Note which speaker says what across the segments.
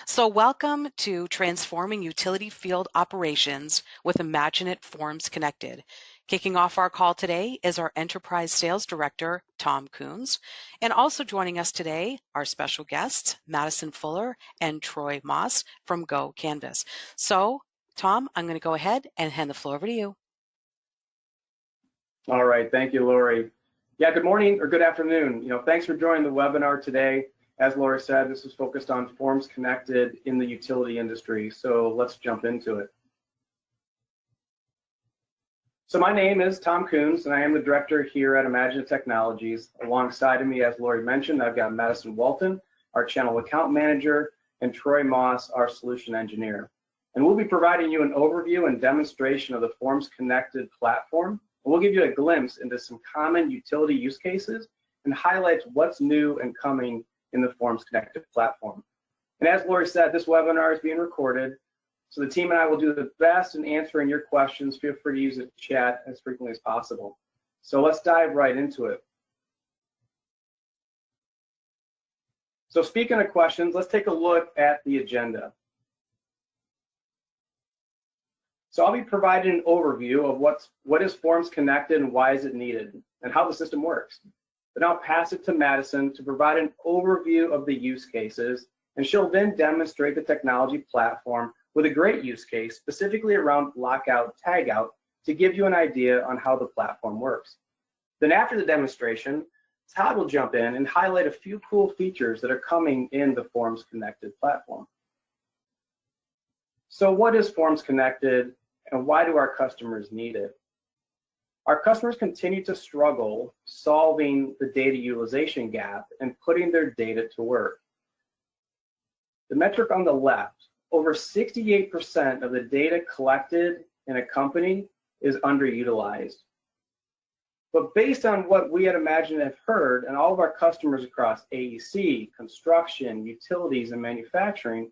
Speaker 1: So welcome to Transforming Utility Field Operations with IMAGINiT FormsConnected. Kicking off our call today is our Enterprise Sales Director, Tom Coons. And also joining us today are special guests, Madison Fuller and Troy Moss from GoCanvas. So, Tom, I'm going to go ahead and hand the floor over to you.
Speaker 2: All right, thank you, Lori. Yeah, good morning or good afternoon. Thanks for joining the webinar today. As Lori said, this is focused on Forms Connected in the utility industry. So let's jump into it. So my name is Tom Coons, and I am the director here at IMAGINiT Technologies. Alongside of me, as Lori mentioned, I've got Madison Walton, our channel account manager, and Troy Moss, our solution engineer. And we'll be providing you an overview and demonstration of the Forms Connected platform. And we'll give you a glimpse into some common utility use cases and highlights what's new and coming in the Forms Connected platform. And as Lori said, this webinar is being recorded, so the team and I will do the best in answering your questions. Feel free to use the chat as frequently as possible. So let's dive right into it. So speaking of questions, let's take a look at the agenda. So I'll be providing an overview of what is Forms Connected and why is it needed, and how the system works. Then I'll pass it to Madison to provide an overview of the use cases, and she'll then demonstrate the technology platform with a great use case, specifically around lockout, tagout, to give you an idea on how the platform works. Then after the demonstration, Todd will jump in and highlight a few cool features that are coming in the Forms Connected platform. So what is Forms Connected, and why do our customers need it? Our customers continue to struggle solving the data utilization gap and putting their data to work. The metric on the left, over 68% of the data collected in a company is underutilized. But based on what we at IMAGINiT have heard, and all of our customers across AEC, construction, utilities, and manufacturing,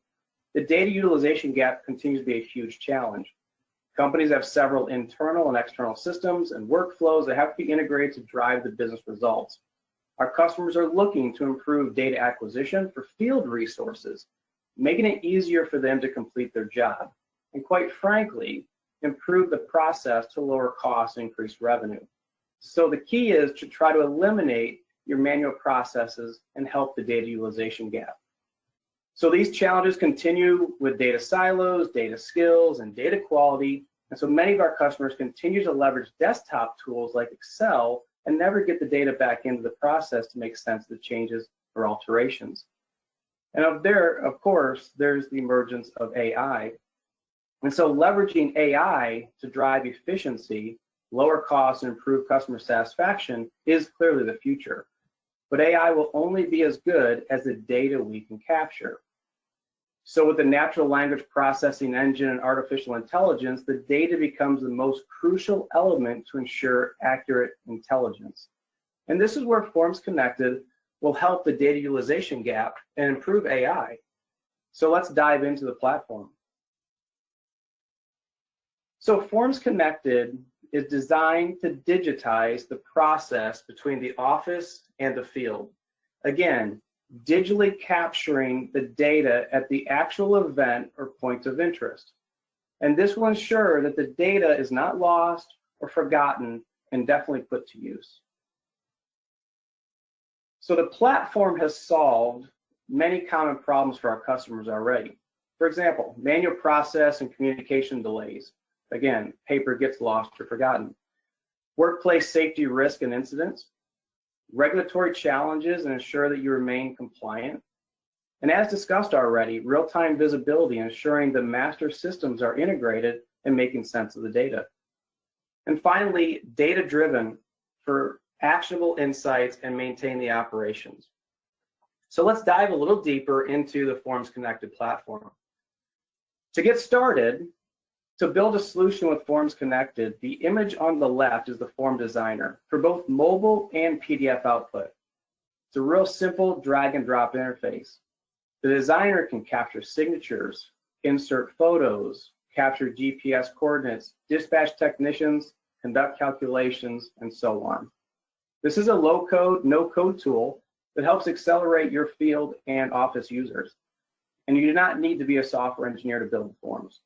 Speaker 2: the data utilization gap continues to be a huge challenge. Companies have several internal and external systems and workflows that have to be integrated to drive the business results. Our customers are looking to improve data acquisition for field resources, making it easier for them to complete their job, and quite frankly, improve the process to lower costs and increase revenue. So the key is to try to eliminate your manual processes and help the data utilization gap. So these challenges continue with data silos, data skills, and data quality. And so many of our customers continue to leverage desktop tools like Excel and never get the data back into the process to make sense of the changes or alterations. And of course, there's the emergence of AI. And so leveraging AI to drive efficiency, lower costs, and improve customer satisfaction is clearly the future. But AI will only be as good as the data we can capture. So with the natural language processing engine and artificial intelligence, the data becomes the most crucial element to ensure accurate intelligence. And this is where Forms Connected will help the data utilization gap and improve AI. So let's dive into the platform. So Forms Connected is designed to digitize the process between the office and the field. Again, digitally capturing the data at the actual event or point of interest. And this will ensure that the data is not lost or forgotten and definitely put to use. So the platform has solved many common problems for our customers already. For example, manual process and communication delays. Again, paper gets lost or forgotten. Workplace safety risk and incidents. Regulatory challenges and ensure that you remain compliant. And as discussed already, real-time visibility, ensuring the master systems are integrated and making sense of the data. And finally, data-driven for actionable insights and maintain the operations. So let's dive a little deeper into the Forms Connected platform. To get started, to build a solution with Forms Connected, the image on the left is the form designer for both mobile and PDF output. It's a real simple drag and drop interface. The designer can capture signatures, insert photos, capture GPS coordinates, dispatch technicians, conduct calculations, and so on. This is a low-code, no-code tool that helps accelerate your field and office users. and you do not need to be a software engineer to build forms.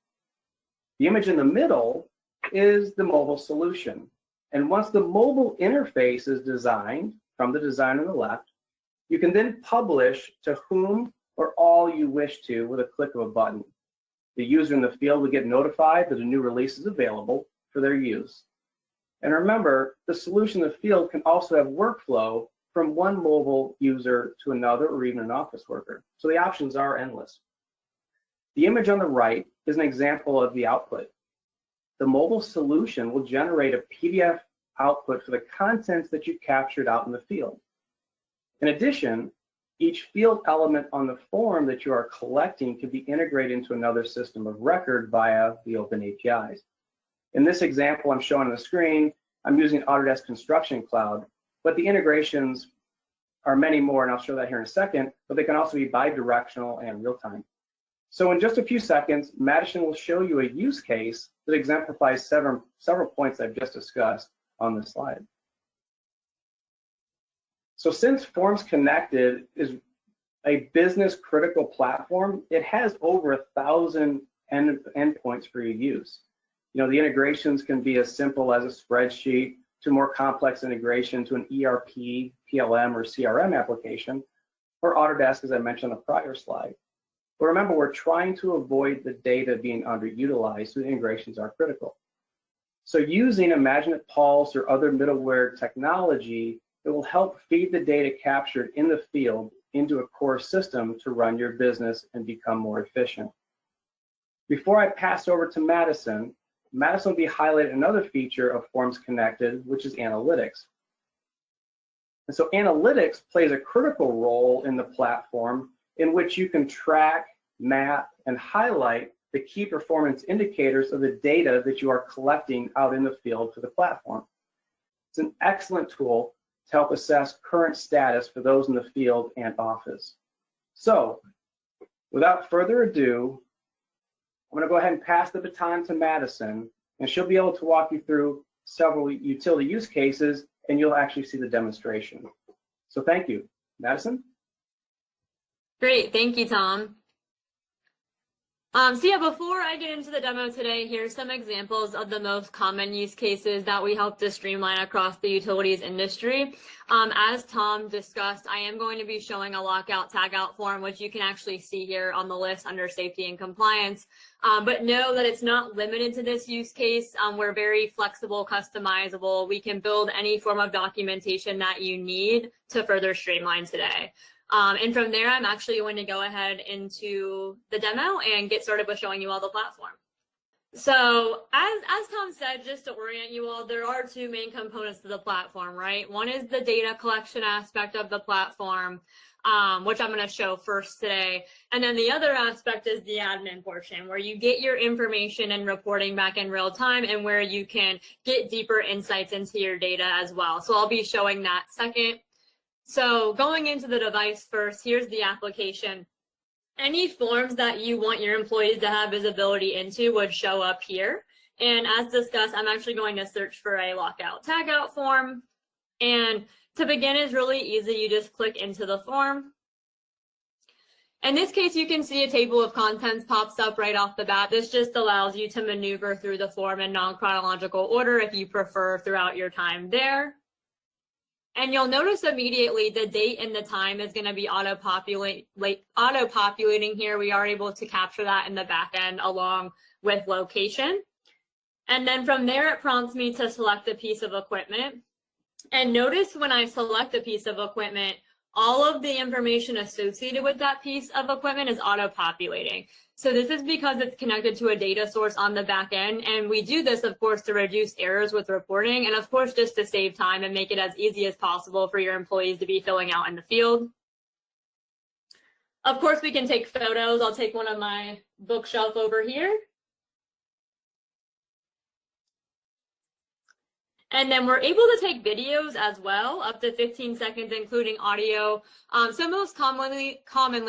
Speaker 2: The image in the middle is the mobile solution. And once the mobile interface is designed from the design on the left, you can then publish to whom or all you wish to with a click of a button. The user in the field will get notified that a new release is available for their use. And remember, the solution in the field can also have workflow from one mobile user to another or even an office worker. So the options are endless. The image on the right is an example of the output. The mobile solution will generate a PDF output for the contents that you captured out in the field. In addition, each field element on the form that you are collecting can be integrated into another system of record via the open APIs. In this example I'm showing on the screen, I'm using Autodesk Construction Cloud, but the integrations are many more, and I'll show that here in a second, but they can also be bi-directional and real-time. So in just a few seconds, Madison will show you a use case that exemplifies several points I've just discussed on this slide. So since FormsConnected is a business critical platform, it has over 1,000 endpoints for your use. You know, the integrations can be as simple as a spreadsheet to more complex integration to an ERP, PLM, or CRM application, or Autodesk, as I mentioned on the prior slide. But remember, we're trying to avoid the data being underutilized, so the integrations are critical. So using IMAGINiT Pulse or other middleware technology, it will help feed the data captured in the field into a core system to run your business and become more efficient. Before I pass over to Madison will be highlighting another feature of FormsConnected, which is analytics. And so analytics plays a critical role in the platform in which you can track, map, and highlight the key performance indicators of the data that you are collecting out in the field for the platform. It's an excellent tool to help assess current status for those in the field and office. So, without further ado, I'm going to go ahead and pass the baton to Madison, and she'll be able to walk you through several utility use cases, and you'll actually see the demonstration. So thank you. Madison?
Speaker 3: Great, thank you, Tom. So yeah, before I get into the demo today, here's some examples of the most common use cases that we help to streamline across the utilities industry. As Tom discussed, I am going to be showing a lockout tagout form, which you can actually see here on the list under safety and compliance. But know that it's not limited to this use case. We're very flexible, customizable. We can build any form of documentation that you need to further streamline today. And from there, I'm actually going to go ahead into the demo and get started with showing you all the platform. So as Tom said, just to orient you all, there are two main components to the platform, right? One is the data collection aspect of the platform, which I'm going to show first today. And then the other aspect is the admin portion, where you get your information and reporting back in real time and where you can get deeper insights into your data as well. So I'll be showing that second. So going into the device first, here's the application. Any forms that you want your employees to have visibility into would show up here. And as discussed, I'm actually going to search for a lockout tagout form. And to begin is really easy. You just click into the form. In this case, you can see a table of contents pops up right off the bat. This just allows you to maneuver through the form in non-chronological order if you prefer throughout your time there. And you'll notice immediately the date and the time is going to be auto-populating here. We are able to capture that in the back end along with location. And then from there, it prompts me to select a piece of equipment. And notice when I select a piece of equipment, all of the information associated with that piece of equipment is auto-populating. So this is because it's connected to a data source on the back end. And we do this, of course, to reduce errors with reporting. And of course, just to save time and make it as easy as possible for your employees to be filling out in the field. Of course, we can take photos. I'll take one of my bookshelf over here. And then we're able to take videos as well, up to 15 seconds, including audio. So most commonly,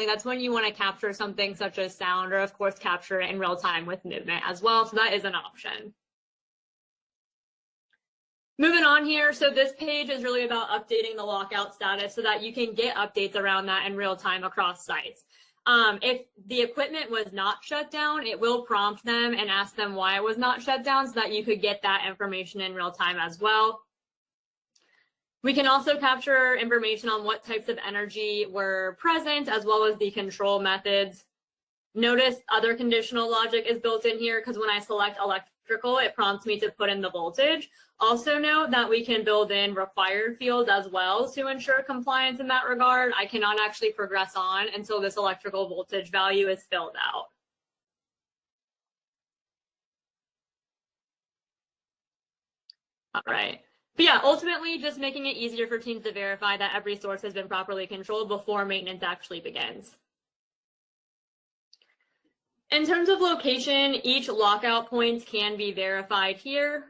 Speaker 3: that's when you want to capture something such as sound, or of course, capture it in real time with movement as well. So that is an option. Moving on here, so this page is really about updating the lockout status so that you can get updates around that in real time across sites. If the equipment was not shut down, it will prompt them and ask them why it was not shut down so that you could get that information in real time as well. We can also capture information on what types of energy were present, as well as the control methods. Notice other conditional logic is built in here because when I select electrical, it prompts me to put in the voltage. Also note that we can build in required fields as well to ensure compliance in that regard. I cannot actually progress on until this electrical voltage value is filled out. All right. But yeah, ultimately just making it easier for teams to verify that every source has been properly controlled before maintenance actually begins. In terms of location, each lockout point can be verified here.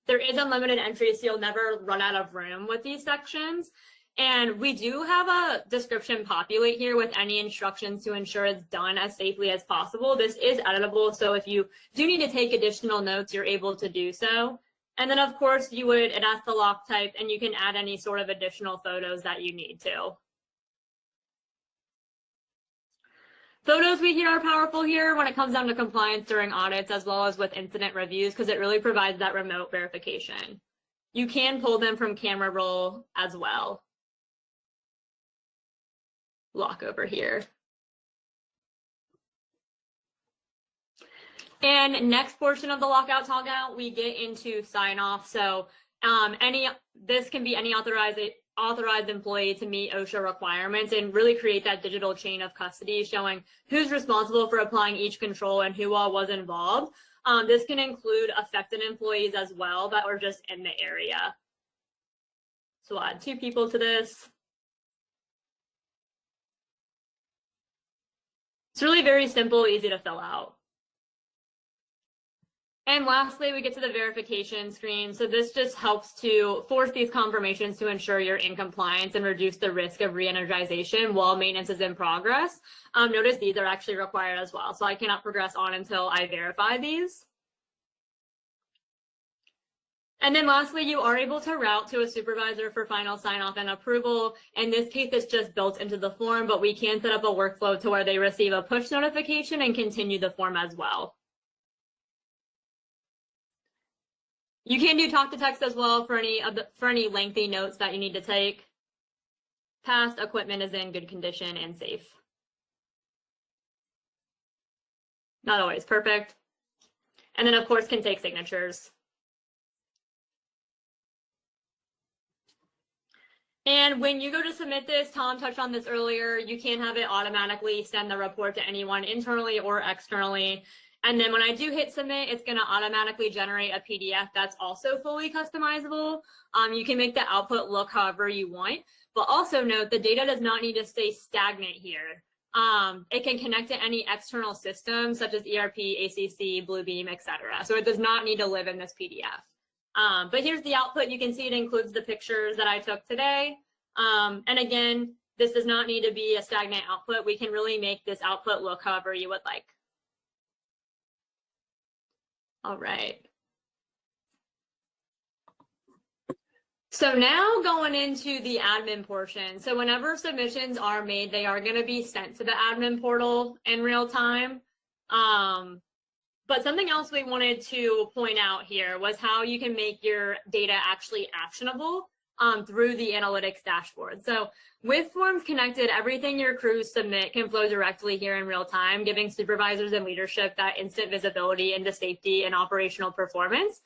Speaker 3: There is unlimited entry, so you'll never run out of room with these sections. And we do have a description populate here with any instructions to ensure it's done as safely as possible. This is editable, so if you do need to take additional notes, you're able to do so. And then, of course, it asks the lock type, and you can add any sort of additional photos that you need to. Photos we hear are powerful here when it comes down to compliance during audits, as well as with incident reviews, because it really provides that remote verification. You can pull them from camera roll as well. Lock over here. And next portion of the lockout tagout, we get into sign off. So this can be any authorized employee to meet OSHA requirements and really create that digital chain of custody showing who's responsible for applying each control and who all was involved. This can include affected employees as well that were just in the area. So we'll add 2 people to this. It's really very simple, easy to fill out. And lastly, we get to the verification screen. So this just helps to force these confirmations to ensure you're in compliance and reduce the risk of re-energization while maintenance is in progress. Notice these are actually required as well. So I cannot progress on until I verify these. And then lastly, you are able to route to a supervisor for final sign-off and approval. In this case, it's just built into the form, but we can set up a workflow to where they receive a push notification and continue the form as well. You can do talk to text as well for any lengthy notes that you need to take. Past equipment is in good condition and safe. Not always perfect. And then of course can take signatures. And when you go to submit this, Tom touched on this earlier, you can have it automatically send the report to anyone internally or externally. And then when I do hit submit, it's going to automatically generate a PDF that's also fully customizable. You can make the output look however you want, but also note the data does not need to stay stagnant here. It can connect to any external system such as ERP, ACC, Bluebeam, etc. So it does not need to live in this PDF. But here's the output. You can see it includes the pictures that I took today. And again, this does not need to be a stagnant output. We can really make this output look however you would like. All right. So now going into the admin portion. So whenever submissions are made, they are going to be sent to the admin portal in real time. But something else we wanted to point out here was how you can make your data actually actionable through the analytics dashboard. So with FormsConnected, everything your crews submit can flow directly here in real time, giving supervisors and leadership that instant visibility into safety and operational performance.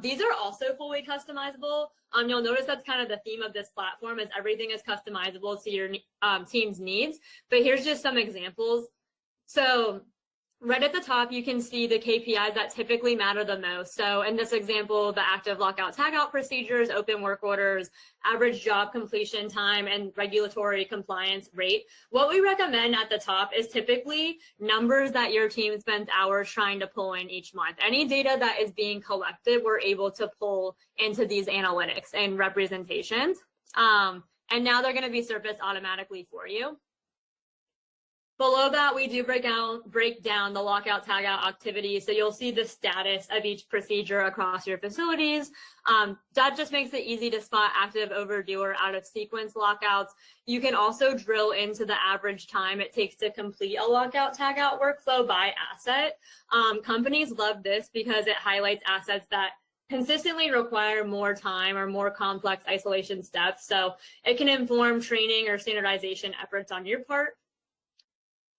Speaker 3: These are also fully customizable. You'll notice that's kind of the theme of this platform is everything is customizable to your team's needs. But here's just some examples. So right at the top, you can see the KPIs that typically matter the most. So in this example, the active lockout tagout procedures, open work orders, average job completion time, and regulatory compliance rate. What we recommend at the top is typically numbers that your team spends hours trying to pull in each month. Any data that is being collected, we're able to pull into these analytics and representations. And now they're going to be surfaced automatically for you. Below that, we do break down the lockout tagout activities. So you'll see the status of each procedure across your facilities. That just makes it easy to spot active, overdue, or out of sequence lockouts. You can also drill into the average time it takes to complete a lockout tagout workflow by asset. Companies love this because it highlights assets that consistently require more time or more complex isolation steps. So it can inform training or standardization efforts on your part.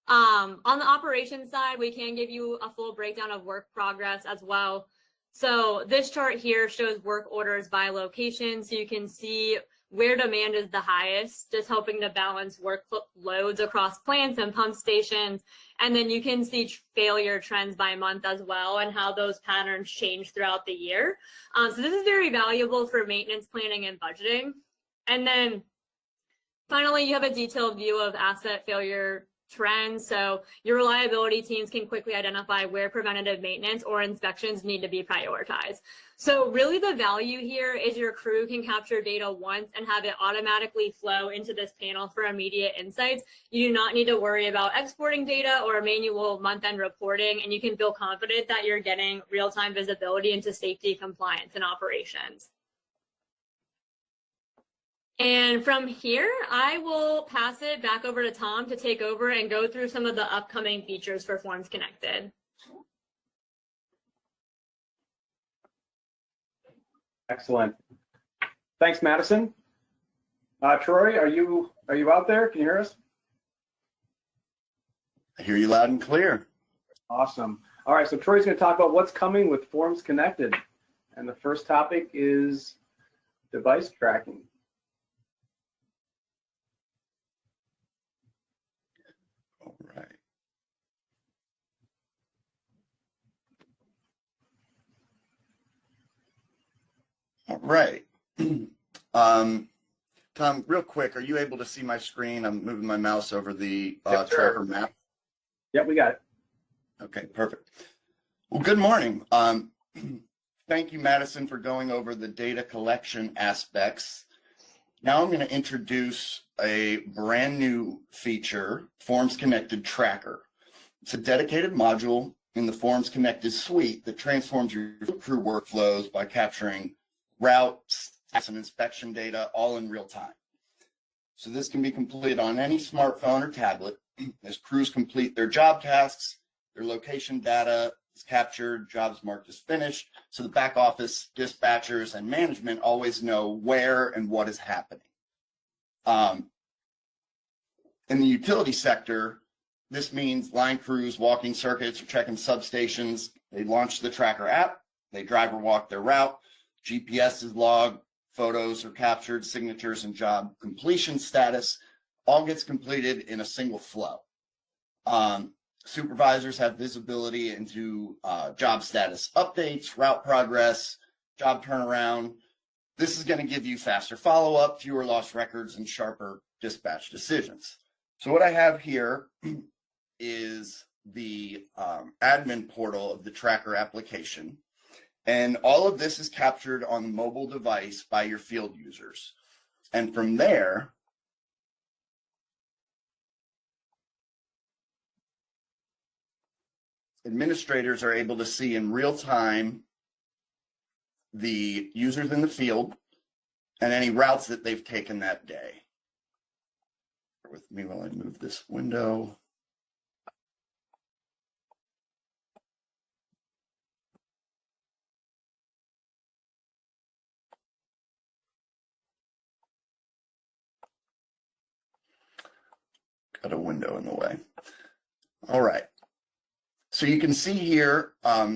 Speaker 3: On the operations side, we can give you a full breakdown of work progress as well. So this chart here shows work orders by location, so you can see where demand is the highest, just helping to balance workloads across plants and pump stations. And then you can see failure trends by month as well and how those patterns change throughout the year. So this is very valuable for maintenance planning and budgeting. And then finally, you have a detailed view of asset failure trends. So your reliability teams can quickly identify where preventative maintenance or inspections need to be prioritized. So really the value here is your crew can capture data once and have it automatically flow into this panel for immediate insights. You do not need to worry about exporting data or manual month-end reporting, and you can feel confident that you're getting real-time visibility into safety, compliance, and operations. And from here, I will pass it back over to Tom to take over and go through some of the upcoming features for FormsConnected.
Speaker 2: Excellent. Thanks, Madison. Troy, are you out there? Can you hear us?
Speaker 4: I hear you loud and clear.
Speaker 2: Awesome. All right, so Troy's going to talk about what's coming with FormsConnected. And the first topic is device tracking.
Speaker 4: All right. Tom, real quick, are you able to see my screen? I'm moving my mouse over the tracker map.
Speaker 2: Yep, we got it.
Speaker 4: Okay, perfect. Well, good morning. Thank you, Madison, for going over the data collection aspects. Now I'm going to introduce a brand new feature, FormsConnected Tracker. It's a dedicated module in the FormsConnected suite that transforms your crew workflows by capturing routes and inspection data all in real time. So this can be completed on any smartphone or tablet as crews complete their job tasks, their location data is captured, jobs marked as finished, so the back office, dispatchers, and management always know where and what is happening. In the utility sector, this means line crews walking circuits or checking substations. They launch the Tracker app, they drive or walk their route, GPS is logged, photos are captured, signatures and job completion status, all gets completed in a single flow. Supervisors have visibility into job status updates, route progress, job turnaround. This is going to give you faster follow-up, fewer lost records, and sharper dispatch decisions. So what I have here is the admin portal of the Tracker application. And all of this is captured on the mobile device by your field users. And from there, administrators are able to see in real time the users in the field and any routes that they've taken that day. Bear with me while I move this window. Got a window in the way. All right. So you can see here,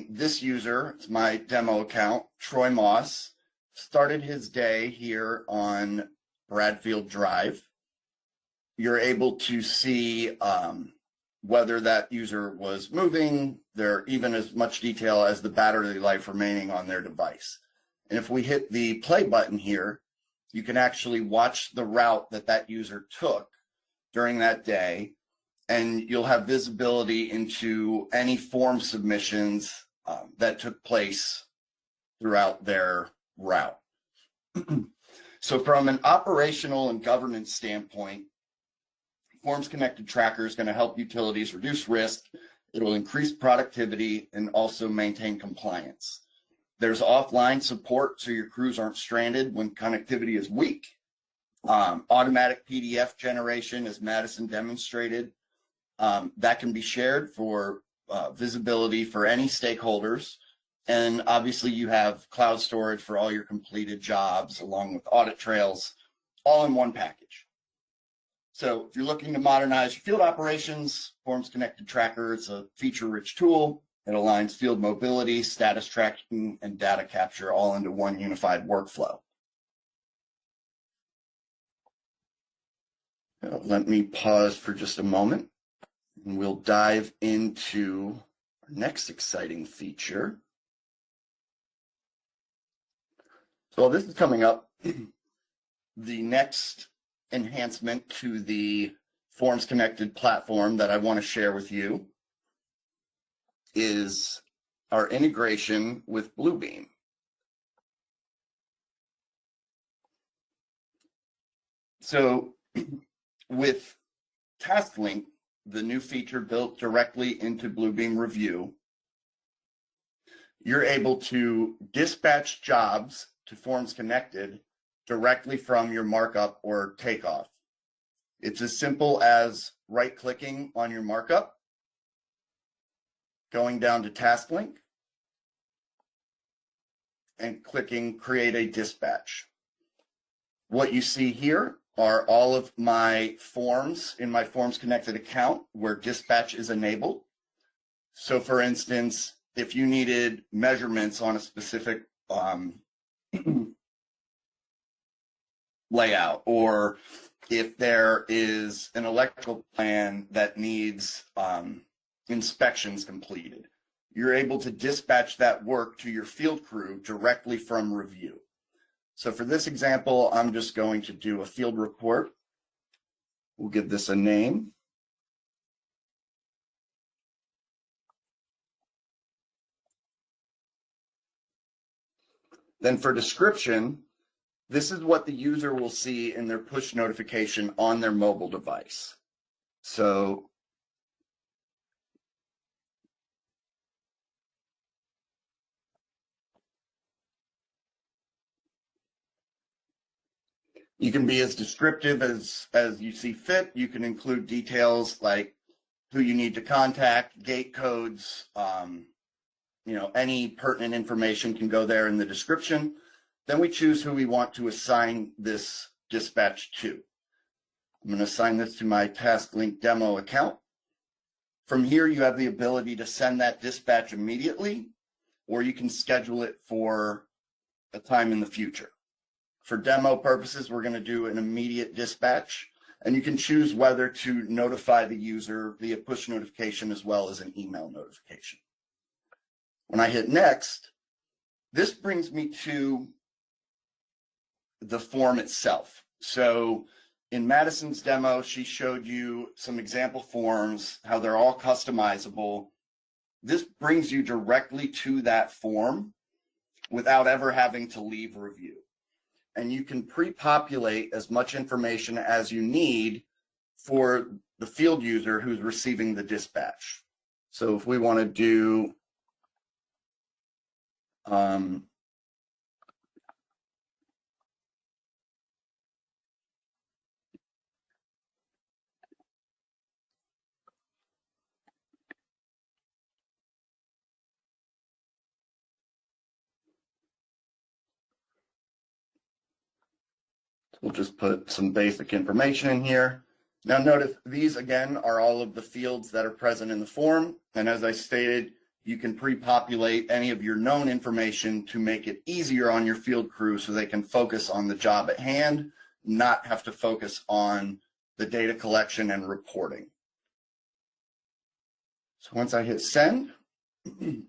Speaker 4: this user, it's my demo account, Troy Moss, started his day here on Bradfield Drive. You're able to see whether that user was moving, there even as much detail as the battery life remaining on their device. And if we hit the play button here, you can actually watch the route that that user took during that day, and you'll have visibility into any form submissions that took place throughout their route. So from an operational and governance standpoint, FormsConnected Tracker is going to help utilities reduce risk. It'll increase productivity and also maintain compliance. There's offline support so your crews aren't stranded when connectivity is weak. Automatic PDF generation, as Madison demonstrated, that can be shared for visibility for any stakeholders. And obviously you have cloud storage for all your completed jobs along with audit trails, all in one package. So if you're looking to modernize your field operations, FormsConnected Tracker is a feature-rich tool. It aligns field mobility, status tracking, and data capture all into one unified workflow. Let me pause for just a moment, and we'll dive into our next exciting feature. So while this is coming up, the next enhancement to the FormsConnected platform that I want to share with you is our integration with Bluebeam. So with TaskLink, the new feature built directly into Bluebeam Review, you're able to dispatch jobs to FormsConnected directly from your markup or takeoff. It's as simple as right-clicking on your markup, going down to TaskLink, and clicking Create a Dispatch. What you see here are all of my forms in my FormsConnected account where dispatch is enabled. So for instance, if you needed measurements on a specific layout, or if there is an electrical plan that needs inspections completed, you're able to dispatch that work to your field crew directly from Review. So for this example, I'm just going to do a field report. We'll give this a name. Then for description, this is what the user will see in their push notification on their mobile device. So you can be as descriptive as you see fit. You can include details like who you need to contact, gate codes, any pertinent information can go there in the description. Then we choose who we want to assign this dispatch to. I'm going to assign this to my TaskLink demo account. From here, you have the ability to send that dispatch immediately, or you can schedule it for a time in the future. For demo purposes, we're going to do an immediate dispatch, and you can choose whether to notify the user via push notification as well as an email notification. When I hit next, this brings me to the form itself. So in Madison's demo, she showed you some example forms, how they're all customizable. This brings you directly to that form without ever having to leave Review. And you can pre-populate as much information as you need for the field user who's receiving the dispatch. So if we want to do we'll just put some basic information in here. Now notice these again are all of the fields that are present in the form. And as I stated, you can pre-populate any of your known information to make it easier on your field crew so they can focus on the job at hand, not have to focus on the data collection and reporting. So once I hit send, the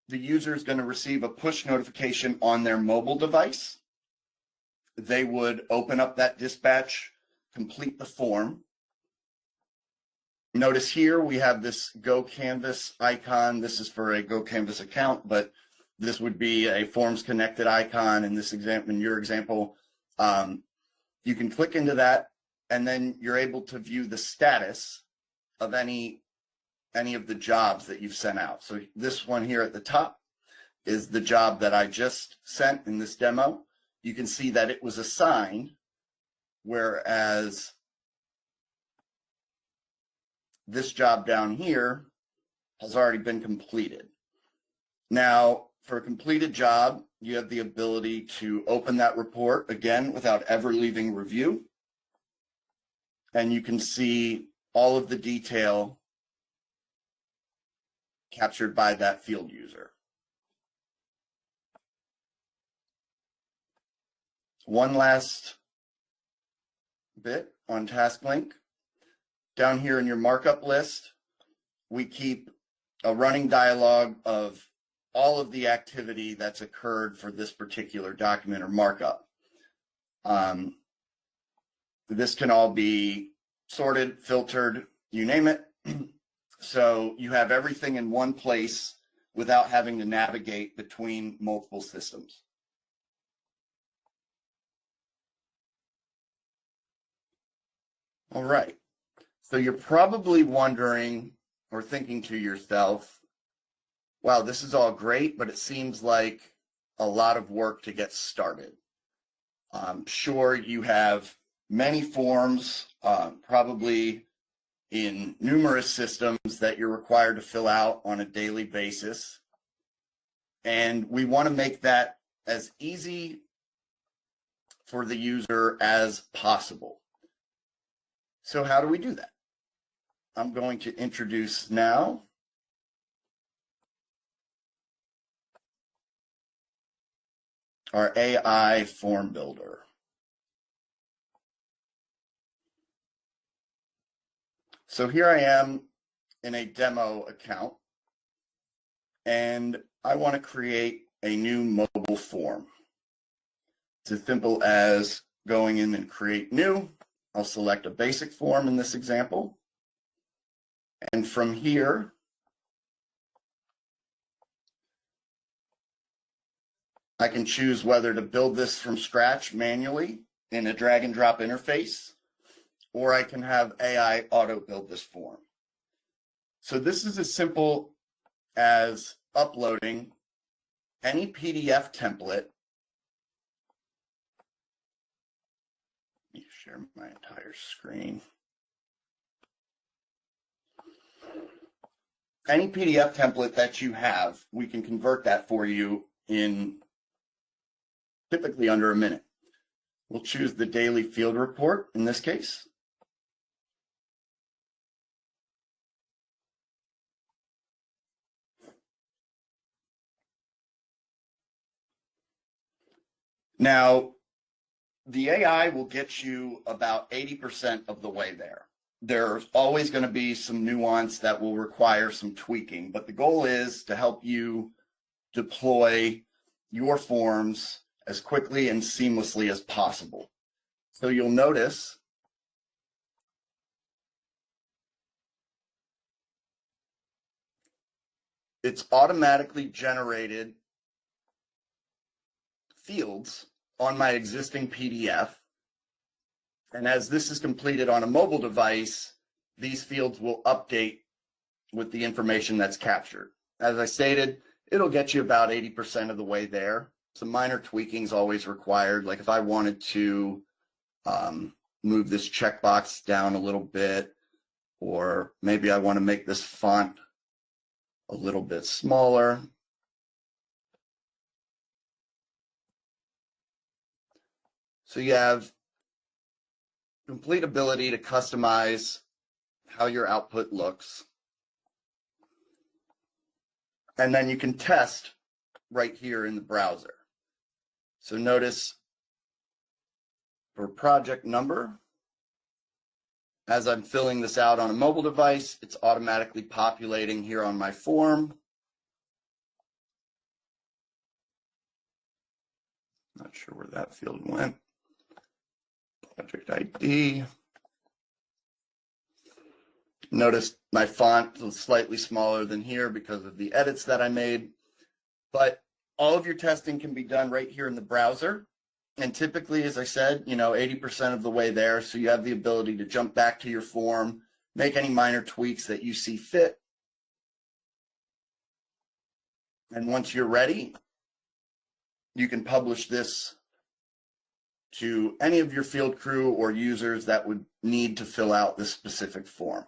Speaker 4: user is going to receive a push notification on their mobile device. They would open up that dispatch, complete the form. Notice here we have this GoCanvas icon. This is for a GoCanvas account, but this would be a FormsConnected icon in this example. In your example, you can click into that and then you're able to view the status of any of the jobs that you've sent out. So this one here at the top is the job that I just sent in this demo. You can see that it was assigned, whereas this job down here has already been completed. Now, for a completed job, you have the ability to open that report again without ever leaving review. And you can see all of the detail captured by that field user. One last bit on TaskLink. Down here in your markup list, we keep a running dialogue of all of the activity that's occurred for this particular document or markup. This can all be sorted, filtered, you name it. So you have everything in one place without having to navigate between multiple systems. All right. So you're probably wondering or thinking to yourself, wow, this is all great, but it seems like a lot of work to get started. Sure, you have many forms, probably in numerous systems that you're required to fill out on a daily basis. And we want to make that as easy for the user as possible. So how do we do that? I'm going to introduce now our AI form builder. So here I am in a demo account, and I want to create a new mobile form. It's as simple as going in and create new. I'll select a basic form in this example. And from here, I can choose whether to build this from scratch manually in a drag and drop interface, or I can have AI auto build this form. So this is as simple as uploading any PDF template. Let me share my entire screen. Any PDF template that you have, we can convert that for you in typically under a minute. We'll choose the daily field report in this case. Now, the AI will get you about 80% of the way there. There's always going to be some nuance that will require some tweaking, but the goal is to help you deploy your forms as quickly and seamlessly as possible. So you'll notice it's automatically generated fields on my existing PDF. And as this is completed on a mobile device, these fields will update with the information that's captured. As I stated, it'll get you about 80% of the way there. Some minor tweaking is always required. Like if I wanted to move this checkbox down a little bit, or maybe I want to make this font a little bit smaller. So you have complete ability to customize how your output looks. And then you can test right here in the browser. So notice for project number, as I'm filling this out on a mobile device, it's automatically populating here on my form. Not sure where that field went. Project ID. Notice my font is slightly smaller than here because of the edits that I made, but all of your testing can be done right here in the browser. And typically, as I said, 80% of the way there. So you have the ability to jump back to your form, make any minor tweaks that you see fit. And once you're ready, you can publish this to any of your field crew or users that would need to fill out this specific form.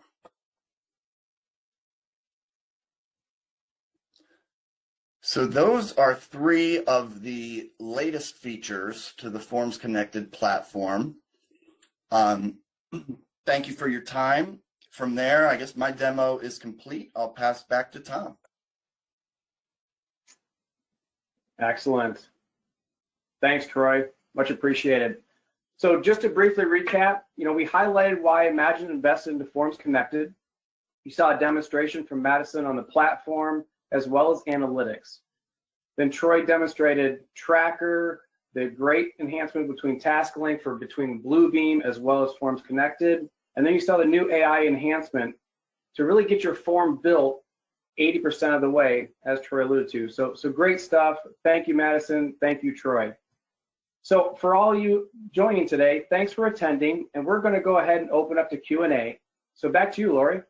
Speaker 4: So those are 3 of the latest features to the FormsConnected platform. Thank you for your time. From there, I guess my demo is complete. I'll pass back to Tom.
Speaker 2: Excellent. Thanks, Troy. Much appreciated. So just to briefly recap, we highlighted why IMAGINiT invested into FormsConnected. You saw a demonstration from Madison on the platform as well as analytics. Then Troy demonstrated Tracker, the great enhancement between task link for between Bluebeam as well as FormsConnected. And then you saw the new AI enhancement to really get your form built 80% of the way, as Troy alluded to. So great stuff. Thank you, Madison. Thank you, Troy. So for all you joining today, thanks for attending. And we're going to go ahead and open up to Q&A. So back to you, Lori.